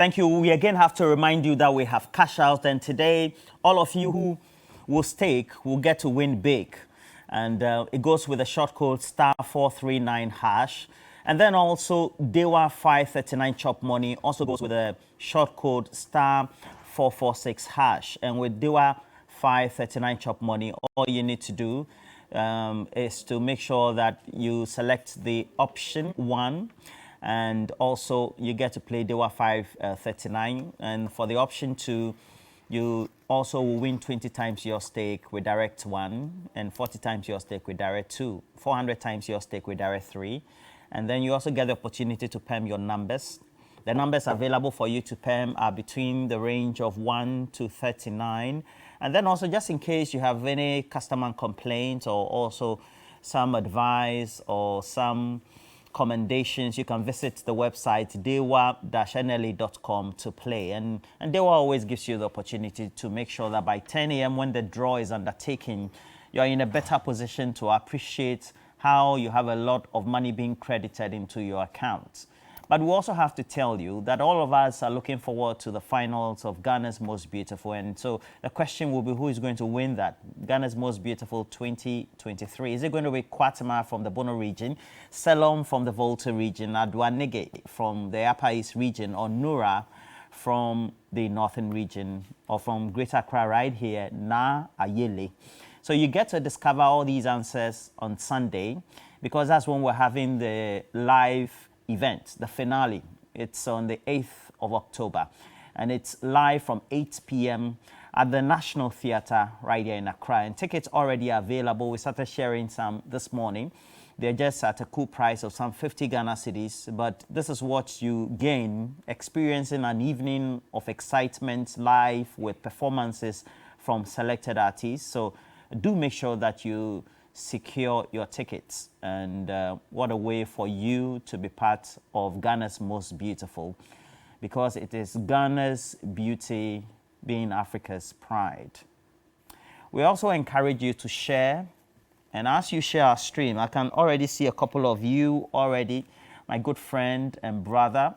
Thank you. We again have to remind you that we have cash out, and today all of you who will stake will get to win big. And it goes with a short code *439#. And then also DEWA 539 chop money also goes with a short code *446#. And with DEWA 539 chop money, all you need to do is to make sure that you select the option 1, and also you get to play DEWA 539. And for the option 2, you also will win 20 times your stake with direct 1, and 40 times your stake with direct 2, 400 times your stake with direct 3. And then you also get the opportunity to perm your numbers. The numbers available for you to perm are between the range of 1 to 39. And then also, just in case you have any customer complaints or also some advice or some commendations, you can visit the website dewa-nla.com to play. And Dewa always gives you the opportunity to make sure that by 10 a.m. when the draw is undertaken, you're in a better position to appreciate how you have a lot of money being credited into your account. But we also have to tell you that all of us are looking forward to the finals of Ghana's Most Beautiful. And so the question will be, who is going to win that? Ghana's Most Beautiful 2023. Is it going to be Kwatima from the Bono region, Selom from the Volta region, Adwanege from the Upper East region, or Nura from the Northern region, or from Greater Accra right here, Na Ayele? So you get to discover all these answers on Sunday, because that's when we're having the live event, the finale. It's on the 8th of October, and it's live from 8 p.m. at the National Theatre right here in Accra. And tickets already available. We started sharing some this morning. They're just at a cool price of some 50 Ghana cedis, but this is what you gain, experiencing an evening of excitement live with performances from selected artists. So do make sure that you secure your tickets. And what a way for you to be part of Ghana's Most Beautiful, because it is Ghana's beauty being Africa's pride. We also encourage you to share, and as you share our stream, I can already see a couple of you already, my good friend and brother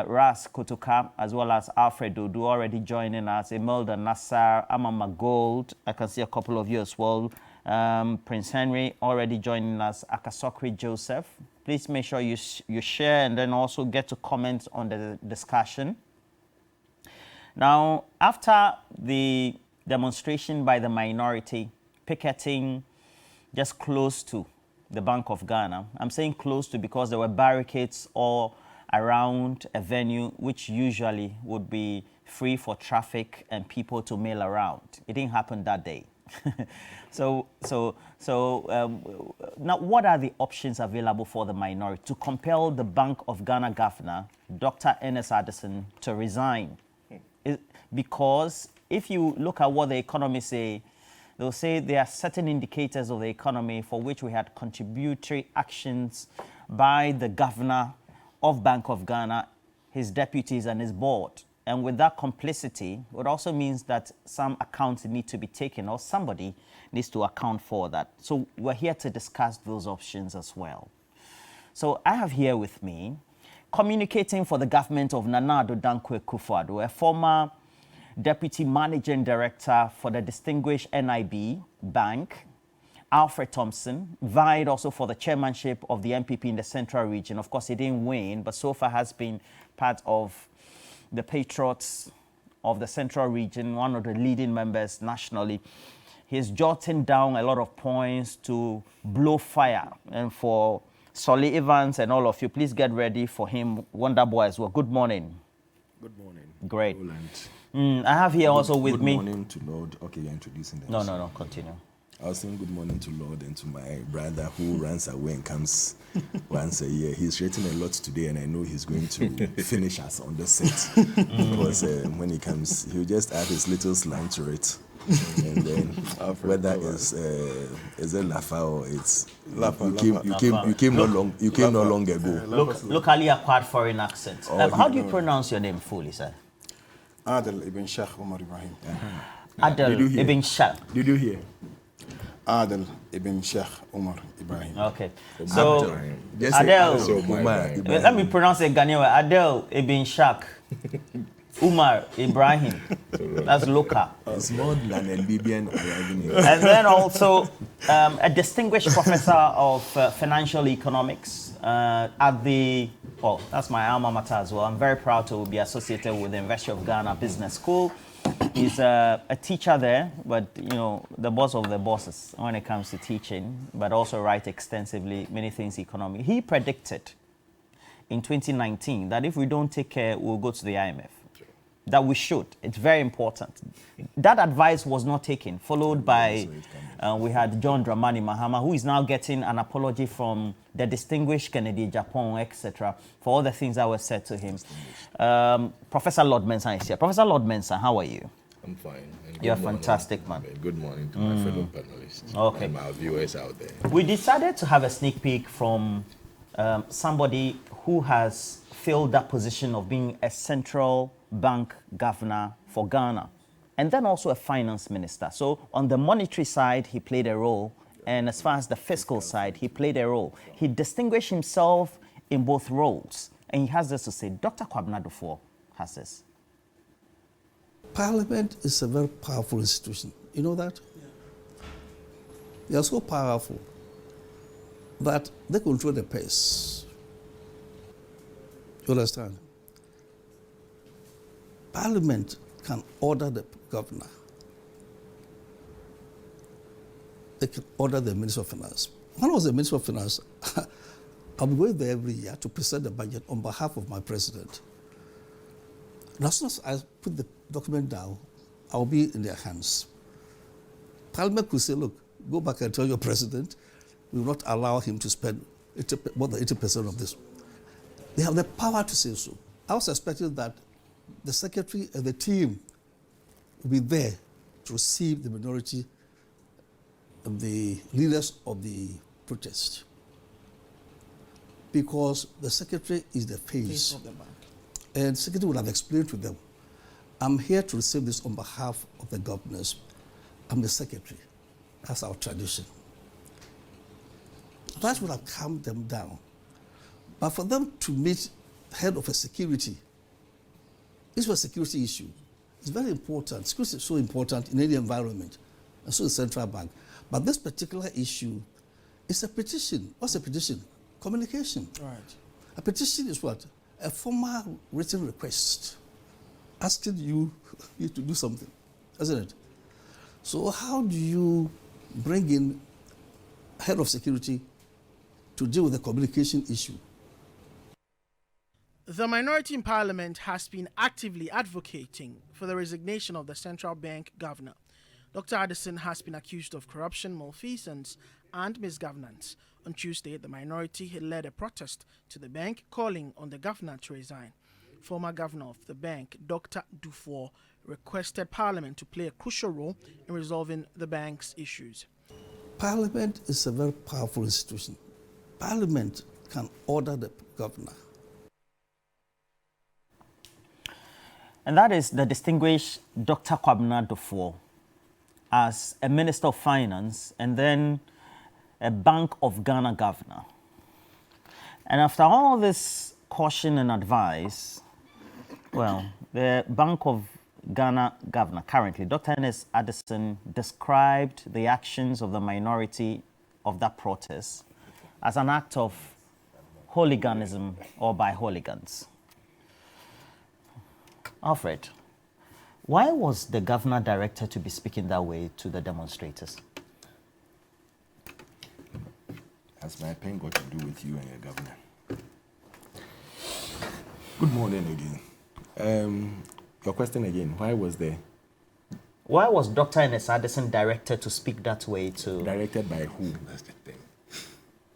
Ras Kotoka, as well as Alfred Odu already joining us, Imelda Nassar, Amama Gold, I can see a couple of you as well. Prince Henry already joining us, Akasokri Joseph. Please make sure you share, and then also get to comment on the discussion. Now, after the demonstration by the minority picketing just close to the Bank of Ghana, I'm saying close to because there were barricades all around a venue which usually would be free for traffic and people to mill around. It didn't happen that day. So now what are the options available for the minority to compel the Bank of Ghana Governor, Dr. Ernest Addison, to resign? Because if you look at what the economists say, they'll say there are certain indicators of the economy for which we had contributory actions by the governor of Bank of Ghana, his deputies and his board. And with that complicity, it also means that some accounts need to be taken, or somebody needs to account for that. So we're here to discuss those options as well. So I have here with me, communicating for the government of Nana Addo Dankwa Akufo-Addo, a former Deputy Managing Director for the distinguished NIB Bank, Alfred Thompson, vied also for the chairmanship of the MPP in the Central Region. Of course, he didn't win, but so far has been part of the patriots of the Central Region, one of the leading members nationally. He's jotting down a lot of points to blow fire. And for Solly Evans and all of you, please get ready for him, Wonder Boy as well. Good morning. Good morning. Great. I have here also with me. Good morning to Lord. Okay, you're introducing them. No, continue. I was saying good morning to Lord and to my brother who runs away and comes once a year. He's written a lot today, and I know he's going to finish us on the set. Because when he comes, he'll just add his little slang to it. And then whether it's a Lafa or it's you came no long ago. Locally acquired foreign accent. How do you pronounce your name fully, sir? Adel Ibn Sheikh Omar Ibrahim. Adel Ibn Sheikh. Did you hear? Adel ibn Sheikh Umar Ibrahim. Okay. So, Adel, let me pronounce it Ghanaian. Adel ibn Sheikh Umar Ibrahim. That's local. It's more than a Libyan arriving in. And then also a distinguished professor of financial economics at the, well, that's my alma mater as well. I'm very proud to be associated with the University of Ghana Business School. He's a teacher there, but you know, the boss of the bosses when it comes to teaching, but also write extensively many things economic. He predicted in 2019 that if we don't take care, we'll go to the IMF. That we should. It's very important. That advice was not taken, followed by, we had John Dramani Mahama, who is now getting an apology from the distinguished Kennedy Japan, etc., for all the things that were said to him. Professor Lord Mensah is here. Professor Lord Mensah, how are you? I'm fine. You're a fantastic man. Good morning to my fellow panelists and our viewers out there. We decided to have a sneak peek from somebody who has filled that position of being a central bank governor for Ghana, and then also a finance minister. So on the monetary side, he played a role, and as far as the fiscal side, he played a role. He distinguished himself in both roles, and he has this to say. Dr. Kwabena Dufour has this. Parliament is a very powerful institution. You know that? They are so powerful that they control the pace. You understand? Parliament can order the governor. They can order the Minister of Finance. When I was the Minister of Finance, I'll be going there every year to present the budget on behalf of my president. And as soon as I put the document down, I'll be in their hands. Parliament could say, look, go back and tell your president, we will not allow him to spend more than 80% of this. They have the power to say so. I was expecting that the secretary and the team will be there to receive the minority of the leaders of the protest. Because the secretary is the face of the bank. And the secretary would have explained to them, I'm here to receive this on behalf of the governors. I'm the secretary. That's our tradition. That would have calmed them down. But for them to meet head of a security, this was a security issue. It's very important. Security is so important in any environment, and so is central bank. But this particular issue is a petition. What's a petition? Communication. Right. A petition is what? A formal written request asking you to do something, isn't it? So how do you bring in head of security to deal with the communication issue? The minority in Parliament has been actively advocating for the resignation of the central bank governor. Dr. Addison has been accused of corruption, malfeasance, and misgovernance. On Tuesday, the minority had led a protest to the bank calling on the governor to resign. Former governor of the bank, Dr. Dufour, requested Parliament to play a crucial role in resolving the bank's issues. Parliament is a very powerful institution. Parliament can order the governor. And that is the distinguished Dr. Kwabena Dufour as a Minister of Finance and then a Bank of Ghana governor. And after all this caution and advice, well, the Bank of Ghana governor currently, Dr. Ernest Addison, described the actions of the minority of that protest as an act of hooliganism or by hooligans. Alfred, why was the governor directed to be speaking that way to the demonstrators? Has my pen got to do with you and your governor? Good morning again. Your question again, why was Dr. Ernest Addison directed to speak that way to... Directed by who? That's the thing.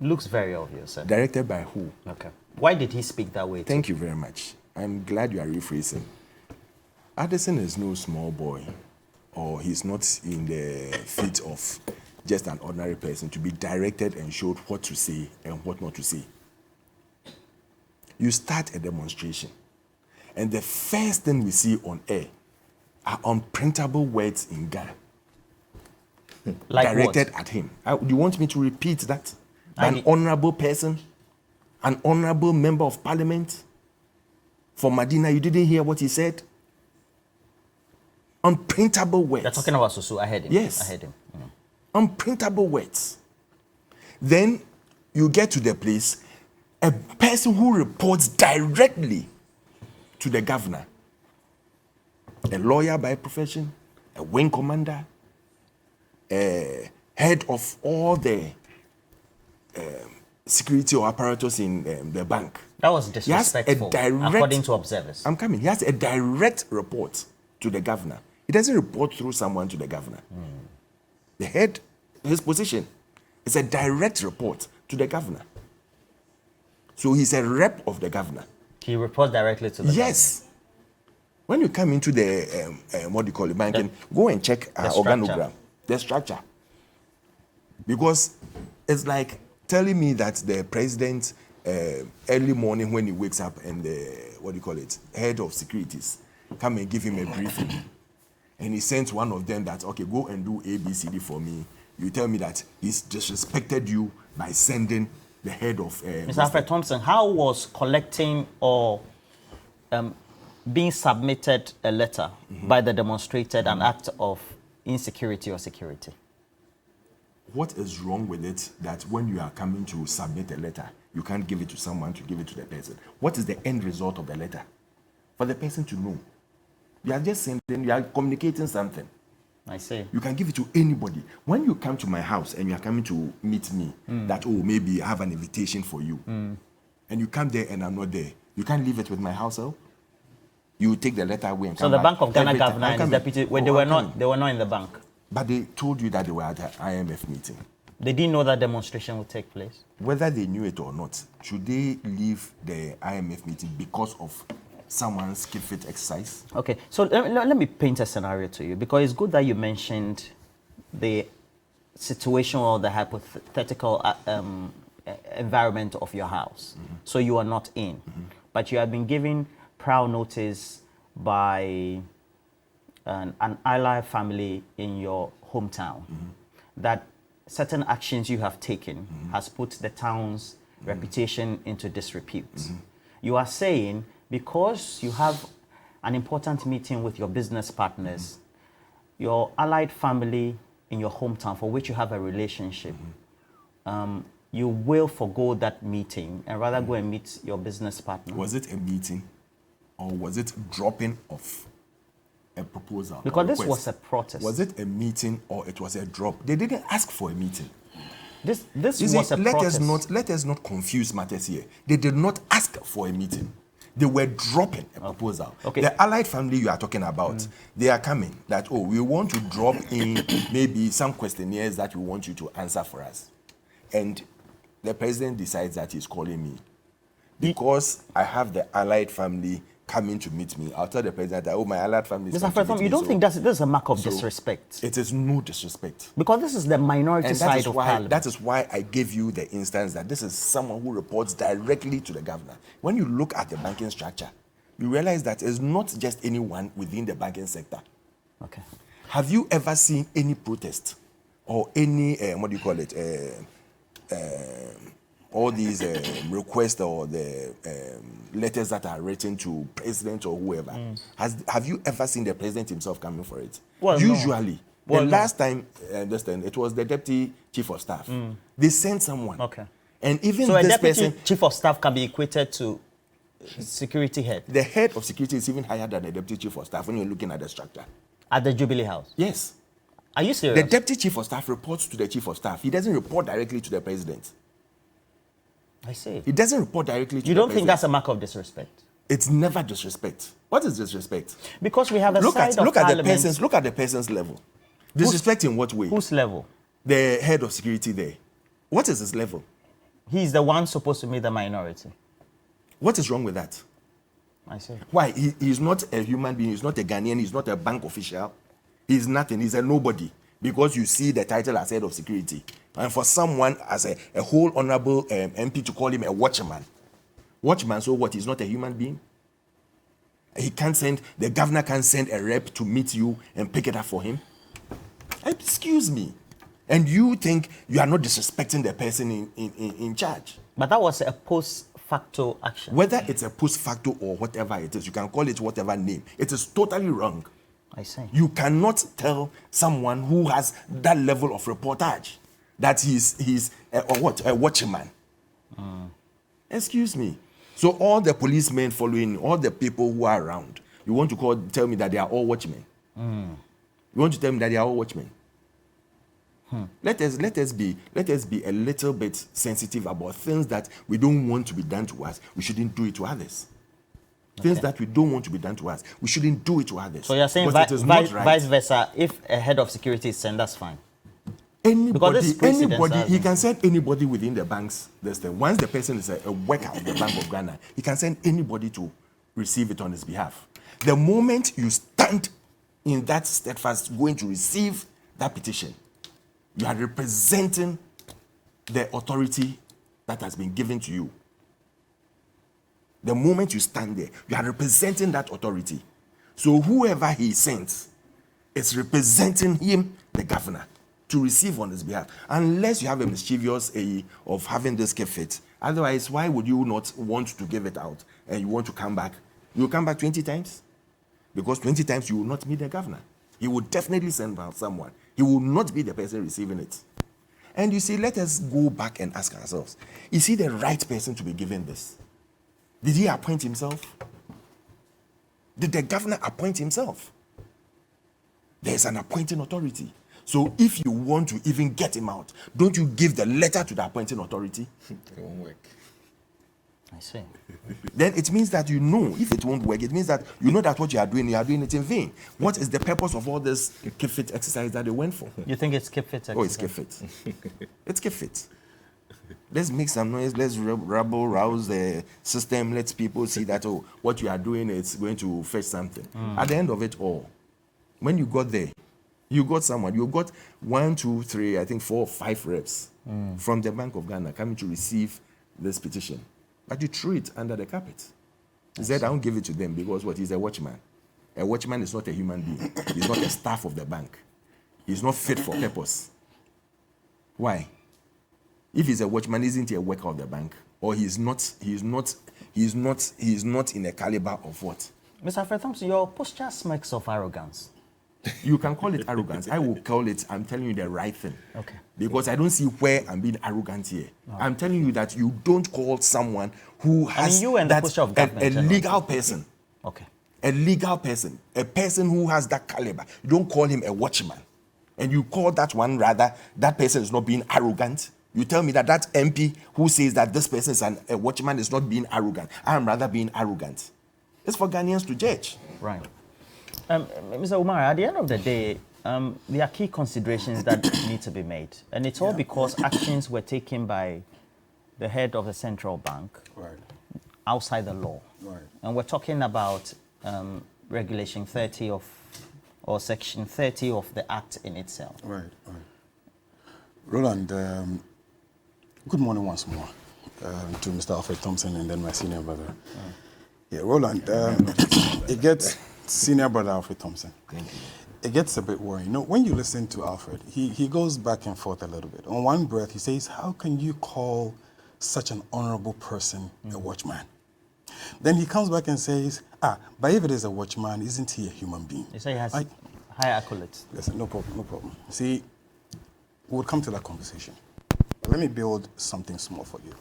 Looks very obvious, sir. Directed by who? Okay. Why did he speak that way? Thank you very much. I'm glad you are rephrasing. Addison is no small boy, or he's not in the feet of just an ordinary person to be directed and showed what to say and what not to say. You start a demonstration, and the first thing we see on air are unprintable words in Ghana. Like directed what? at him. Do you want me to repeat that? I An did- honorable person, an honorable member of parliament for Medina, you didn't hear what he said? Unprintable words. You're talking about Susu. I heard him. Yes. I heard him. Unprintable words. Then you get to the place, a person who reports directly to the governor, a lawyer by profession, a wing commander, a head of all the security or apparatus in the bank. That was He has a disrespectful, direct, according to observers. I'm coming. He has a direct report to the governor. He doesn't report through someone to the governor. The head, his position, is a direct report to the governor. So he's a rep of the governor. He reports directly to the Yes. When you come into the, what do you call it, banking, go and check our structure. organogram, the structure. Because it's like telling me that the president, early morning when he wakes up and the, what do you call it, head of securities, come and give him a briefing. And he sent one of them that, okay, go and do ABCD for me. You tell me that he's disrespected you by sending the head of... Mr. Alfred Thompson, how was collecting or being submitted a letter by the demonstrated an act of insecurity or security? What is wrong with it that when you are coming to submit a letter, you can't give it to someone to give it to the person? What is the end result of the letter? For the person to know. You are just sending, you are communicating something. I see. You can give it to anybody. When you come to my house and you are coming to meet me, that, oh, maybe I have an invitation for you. And you come there and I'm not there. You can't leave it with my house help. You take the letter away and So come the back. Bank of Ghana Every time. governor I'm and his coming. deputy, Oh, they were I'm not. coming. They were not in the bank. But they told you that they were at the IMF meeting. They didn't know that demonstration would take place. Whether they knew it or not, should they leave the IMF meeting because of someone's keep fit exercise? Okay, so let me paint a scenario to you, because it's good that you mentioned the situation or the hypothetical environment of your house. So you are not in, but you have been given prior notice by an ally family in your hometown that certain actions you have taken has put the town's reputation into disrepute. You are saying because you have an important meeting with your business partners, your allied family in your hometown for which you have a relationship, you will forgo that meeting and rather go and meet your business partner. Was it a meeting or was it dropping of a proposal? Because or this request? was a protest. Was it a meeting or it was a drop? They didn't ask for a meeting. This You was see, a let protest. us not confuse matters here. They did not ask for a meeting. They were dropping a proposal. Okay. The allied family you are talking about, they are coming that, oh, we want to drop in maybe some questionnaires that we want you to answer for us. And the president decides that he's calling me. Because I have the allied family coming to meet me, I'll tell the president that, oh, my allied family is Mr. coming to Alfred, meet you me, don't so think this is a mark of disrespect? it is no disrespect. Because this is the minority And side of Parliament. that is why I gave you the instance that this is someone who reports directly to the governor. When you look at the banking structure, you realize that it's not just anyone within the banking sector. Okay. Have you ever seen any protest or any, what do you call it, all these requests or the letters that are written to president or whoever? Have you ever seen the president himself coming for it? Well, no. Usually. Well, the no. last time, understand, it was the deputy chief of staff. They sent someone. Okay. And even So a this deputy person, chief of staff can be equated to security head the head of security is even higher than the deputy chief of staff when you're looking at the structure. at the Jubilee House. Yes. Are you The serious? deputy chief of staff reports to the chief of staff. He doesn't report directly to the president. I see. He doesn't report directly to You the don't think president. that's a mark of disrespect? It's never disrespect. What is disrespect? Because we have a Look side at of look at the Parliament. person's look at the person's level. Disrespect in what way? Whose level? The head of security there. What is his level? He's the one supposed to meet the minority. What is wrong with that? I see. Why? He's not a human being. He's not a Ghanaian. He's not a bank official. He's nothing. He's a nobody. Because you see the title as head of security. And for someone as a whole honorable MP to call him a watchman. Watchman, so what? He's not a human being? He can't send, the governor can't send a rep to meet you and pick it up for him? Excuse me. And you think you are not disrespecting the person in charge. But that was a post facto action. Whether it's a post facto or whatever it is, you can call it whatever name. It is totally wrong. I see. You cannot tell someone who has that level of reportage that he's a watchman. Excuse me. So all the policemen following, all the people who are around, you want to tell me that they are all watchmen? You want to tell me that they are all watchmen? Let us be a little bit sensitive about things that we don't want to be done to us. We shouldn't do it to others. Things that we don't want to be done to us, we shouldn't do it to others. So you're saying vice versa, if a head of security is sent, that's fine? Anybody, he can send anybody within the bank's system. Once the person is a worker of the Bank of Ghana, he can send anybody to receive it on his behalf. The moment you stand in that steadfast going to receive that petition, you are representing the authority that has been given to you. The moment you stand there, you are representing that authority. So whoever he sends is representing him, the governor, to receive on his behalf. Unless you have a mischievous AE of having this kept fit. Otherwise, why would you not want to give it out and you want to come back? You will come back 20 times? Because 20 times you will not meet the governor. He will definitely send out someone. He will not be the person receiving it. And you see, let us go back and ask ourselves, is he the right person to be given this? Did he appoint himself? Did the governor appoint himself? There's an appointing authority. So if you want to even get him out, don't you give the letter to the appointing authority? It won't work. I see. Then it means that you know if it won't work, it means that you know that what you are doing it in vain. What is the purpose of all this keep fit exercise that they went for? You think it's keep fit exercise? Oh, it's keep fit. It's keep fit. Let's make some noise. Let's rouse the system. Let people see that, oh, what you are doing is going to fetch something. At the end of it all, when you got there, you got someone. You got 1, 2, 3, I think 4, 5 reps from the Bank of Ghana coming to receive this petition. But you threw it under the carpet. He said, I won't give it to them because what? He's a watchman. A watchman is not a human being. He's not a staff of the bank. He's not fit for purpose. Why? If he's a watchman, isn't he a worker of the bank? Or he's not in a caliber of what? Mr. Alfred Thompson, your posture smacks of arrogance. You can call it arrogance. I will call it, I'm telling you the right thing. Okay. Because I don't see where I'm being arrogant here. I'm telling you that you don't call someone who has you and the posture of government, a legal person. Okay. A legal person. A person who has that caliber. You don't call him a watchman. And you call that one rather, that person is not being arrogant. You tell me that MP who says that this person is a watchman is not being arrogant. I am rather being arrogant. It's for Ghanaians to judge. Right. Mr. Umar, at the end of the day, there are key considerations that need to be made. And it's all because actions were taken by the head of the central bank outside the law. Right. And we're talking about Regulation 30 or Section 30 of the Act in itself. Right. Roland, good morning once more to Mr. Alfred Thompson and then my senior brother. Yeah, Roland, it gets... Senior brother Alfred Thompson. Thank you. It gets a bit worrying. You know, when you listen to Alfred, he goes back and forth a little bit. On one breath, he says, how can you call such an honorable person a watchman? Then he comes back and says, but if it is a watchman, isn't he a human being? You say he has high accolades. Listen, no problem. See, we'll come to that conversation. But let me build something small for you.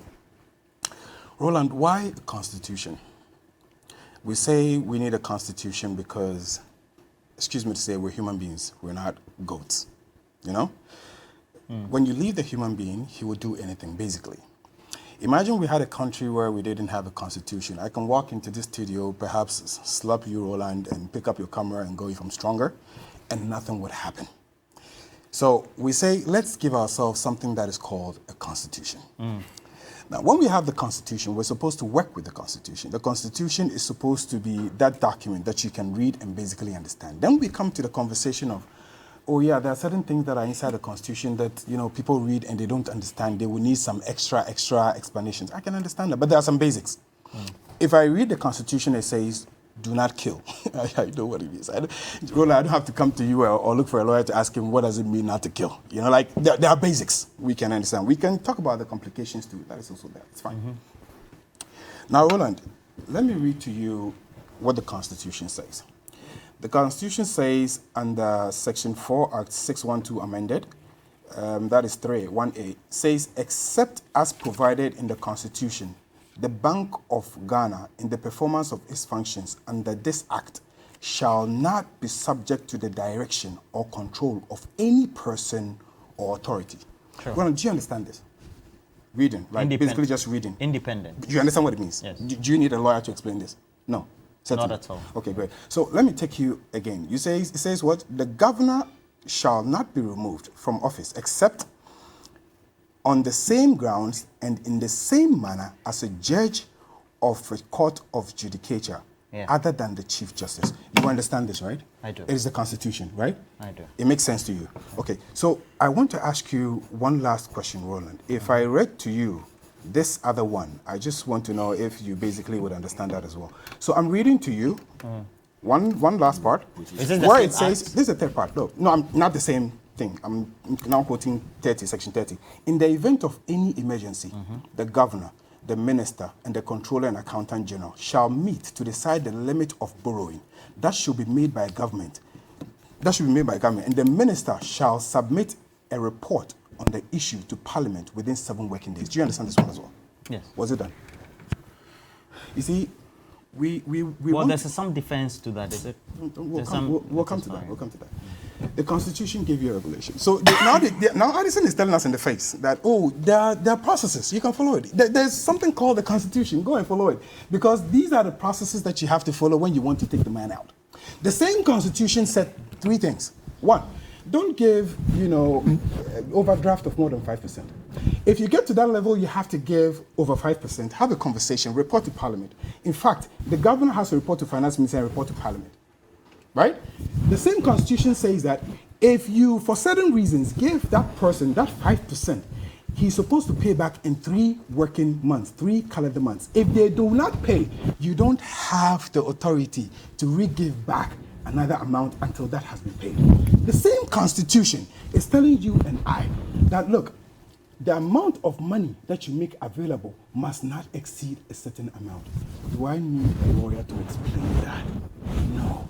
Roland, why a constitution? We say we need a constitution because, excuse me to say, we're human beings. We're not goats, you know? When you leave the human being, he will do anything, basically. Imagine we had a country where we didn't have a constitution. I can walk into this studio, perhaps slap you, Roland, and pick up your camera and go if I'm stronger, and nothing would happen. So we say, let's give ourselves something that is called a constitution. Now, when we have the Constitution, we're supposed to work with the Constitution. The Constitution is supposed to be that document that you can read and basically understand. Then we come to the conversation of, oh yeah, there are certain things that are inside the Constitution that, you know, people read and they don't understand. They will need some extra explanations. I can understand that, but there are some basics. If I read the Constitution, it says do not kill. I know what it means. Roland, I don't have to come to you or look for a lawyer to ask him what does it mean not to kill. You know, like there are basics we can understand. We can talk about the complications too. That is also there. It's fine. Now, Roland, let me read to you what the Constitution says. The Constitution says under Section 4, Act 612 amended, that is 1A, says, except as provided in the Constitution, the Bank of Ghana, in the performance of its functions under this Act, shall not be subject to the direction or control of any person or authority. Sure. Well, do you understand this? Reading, right? Basically just reading. Independent. Do you understand what it means? Yes. Do you need a lawyer to explain this? No. Certainly. Not at all. Okay, great. So let me take you again. It says what? The governor shall not be removed from office except on the same grounds and in the same manner as a judge of a court of judicature, other than the Chief Justice. You understand this, right? I do. It is the Constitution, right? I do. It makes sense to you. Okay, so I want to ask you one last question, Roland. If I read to you this other one, I just want to know if you basically would understand that as well. So I'm reading to you one last part, where it says, this is the third part. No, I'm not the same thing. I'm now quoting 30, Section 30. In the event of any emergency, the governor, the minister, and the controller and accountant general shall meet to decide the limit of borrowing. That should be made by government. And the minister shall submit a report on the issue to Parliament within 7 working days. Do you understand this one as well? Yes. Was it done? You see, we well, there's some defense to that, is it? We'll come to that. The Constitution gave you a regulation. So now Addison is telling us in the face that, there are processes. You can follow it. There's something called the Constitution. Go and follow it. Because these are the processes that you have to follow when you want to take the man out. The same Constitution said 3 things. 1, don't give, overdraft of more than 5%. If you get to that level, you have to give over 5%, have a conversation, report to Parliament. In fact, the governor has to report to Finance Minister and report to Parliament. Right? The same Constitution says that if you, for certain reasons, give that person that 5%, he's supposed to pay back in 3 working months, 3 calendar months. If they do not pay, you don't have the authority to re-give back another amount until that has been paid. The same Constitution is telling you and I that, look, the amount of money that you make available must not exceed a certain amount. Do I need a lawyer to explain that? No.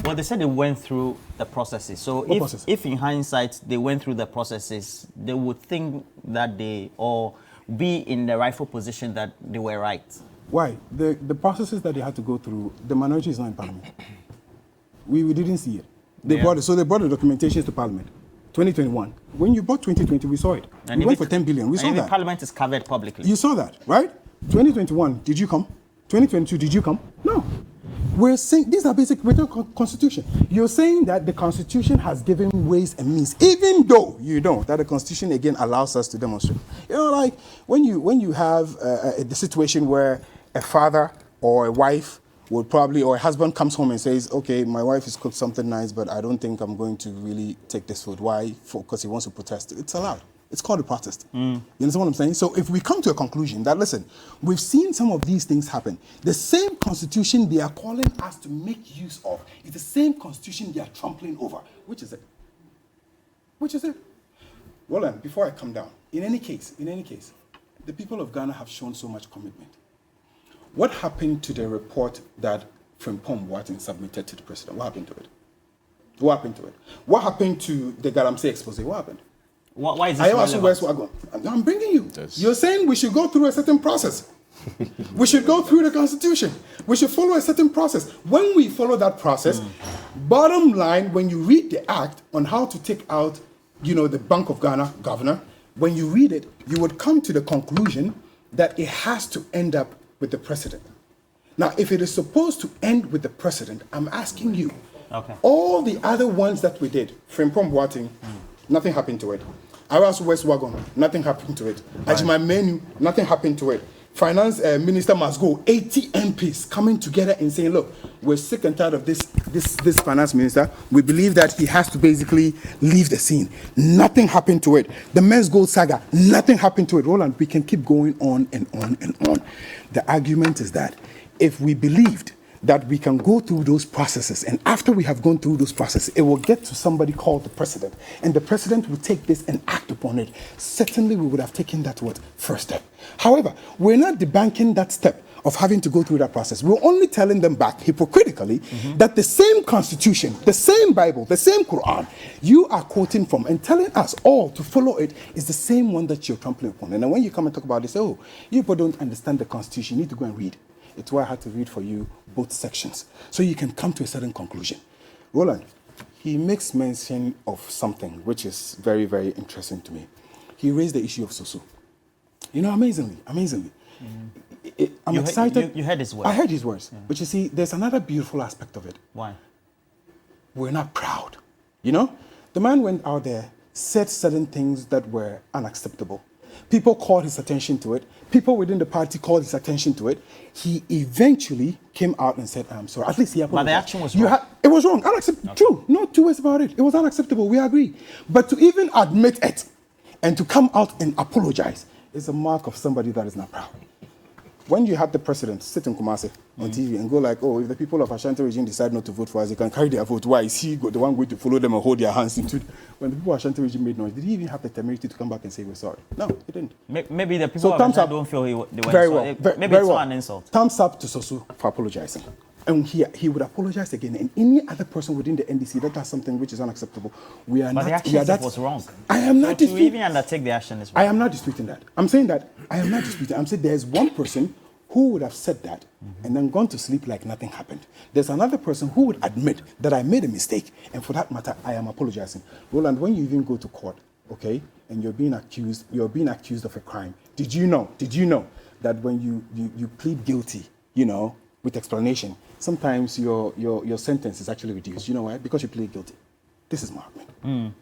Well, they said they went through the processes. So if in hindsight they went through the processes, they would think that or be in the rightful position that they were right. Why? The processes that they had to go through, the minority is not in Parliament. We didn't see it. They brought it. So they brought the documentations to Parliament. 2021. When you bought 2020, we saw it. And we went for 10 billion. We saw that. Parliament is covered publicly. You saw that, right? 2021, did you come? 2022, did you come? No. We're saying, these are basic Constitution. You're saying that the Constitution has given ways and means, even though you don't, that the Constitution again allows us to demonstrate. Like when you have the situation where a father or a wife would probably, or a husband comes home and says, okay, my wife has cooked something nice, but I don't think I'm going to really take this food. Why? Because he wants to protest. It's allowed. It's called a protest. You understand what I'm saying? So if we come to a conclusion that, listen, we've seen some of these things happen, the same Constitution they are calling us to make use of is the same Constitution they are trampling over. Which is it? Which is it? Roland, before I come down, in any case, the people of Ghana have shown so much commitment. What happened to the report that Frimpong Boateng submitted to the president? What happened to it? What happened to it? What happened to the Galamsey expose? What happened? Why is this relevant? I'm bringing you. You're saying we should go through a certain process. We should go through the Constitution. We should follow a certain process. When we follow that process, bottom line, when you read the act on how to take out, the Bank of Ghana governor, when you read it, you would come to the conclusion that it has to end up with the president. Now, if it is supposed to end with the president, I'm asking you, all the other ones that we did, Frimpong Boateng, nothing happened to it. Aras West Wagon, nothing happened to it. Ajima Menu, nothing happened to it. Finance Minister must go. 80 MPs coming together and saying, look, we're sick and tired of this finance minister. We believe that he has to basically leave the scene. Nothing happened to it. The Men's Gold saga, nothing happened to it. Roland, we can keep going on and on and on. The argument is that if we believed that we can go through those processes, and after we have gone through those processes, it will get to somebody called the president, and the president will take this and act upon it. Certainly, we would have taken that first step. However, we're not debunking that step of having to go through that process. We're only telling them back hypocritically that the same Constitution, the same Bible, the same Quran you are quoting from and telling us all to follow it is the same one that you're trampling upon. And then when you come and talk about this, oh, you people don't understand the Constitution, you need to go and read. It's why I had to read for you both sections so you can come to a certain conclusion. Roland, he makes mention of something which is very, very interesting to me. He raised the issue of Soso. You know, amazingly. I'm excited. You heard his words. I heard his words. Yeah. But you see, there's another beautiful aspect of it. Why? We're not proud. You know? The man went out there, said certain things that were unacceptable. People called his attention to it. People within the party called his attention to it. He eventually came out and said, I'm sorry. At least he apologized. But the action was wrong. It was wrong. Unacceptable. Okay. True. No two ways about it. It was unacceptable. We agree. But to even admit it and to come out and apologize is a mark of somebody that is not proud. When you had the president sit in Kumasi on TV and go like, oh, if the people of Ashanti region decide not to vote for us, they can carry their vote. Why is he the one going to follow them and hold their hands into it? When the people of Ashanti region made noise, did he even have the temerity to come back and say we're sorry? No, he didn't. Maybe the people of Ashanti don't feel they were very well. Maybe very it's well. an insult. Thumbs up to Soso for apologizing. And he would apologize again. And any other person within the NDC that does something which is unacceptable, we are but not. The action was wrong. I am not disputing. To even undertake the action is wrong. I am not disputing that. I'm saying that I am not disputing. I'm saying there's one person who would have said that and then gone to sleep like nothing happened. There's another person who would admit that I made a mistake, and for that matter, I am apologizing. Roland, when you even go to court, okay, and you're being accused of a crime, did you know that when you plead guilty, you know, with explanation, sometimes your sentence is actually reduced. You know why? Because you plead guilty. This is my argument.